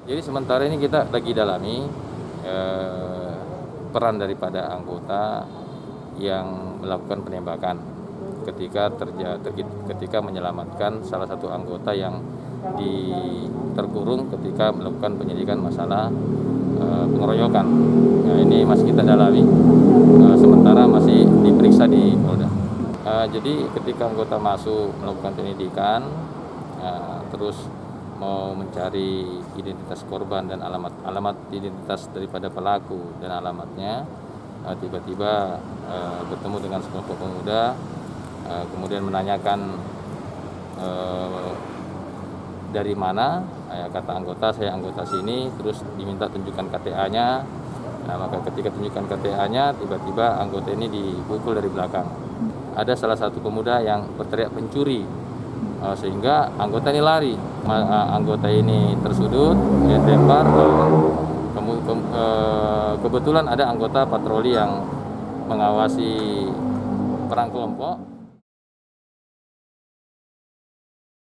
Jadi sementara ini kita lagi dalami peran daripada anggota yang melakukan penembakan ketika menyelamatkan salah satu anggota yang terkurung ketika melakukan penyidikan masalah pengeroyokan. Nah, ini masih kita dalami, sementara masih diperiksa di Polda. Jadi ketika anggota masuk melakukan penyidikan, terus mau mencari identitas korban dan alamat identitas daripada pelaku dan alamatnya, tiba-tiba bertemu dengan sekelompok pemuda, kemudian menanyakan dari mana. Kata anggota, saya anggota sini, terus diminta tunjukkan KTA-nya. Nah, maka ketika tunjukkan KTA-nya, tiba-tiba anggota ini dipukul dari belakang. Ada salah satu pemuda yang berteriak pencuri, sehingga anggota ini lari. Anggota ini tersudut, ditembak. Kebetulan ada anggota patroli yang mengawasi perang kelompok.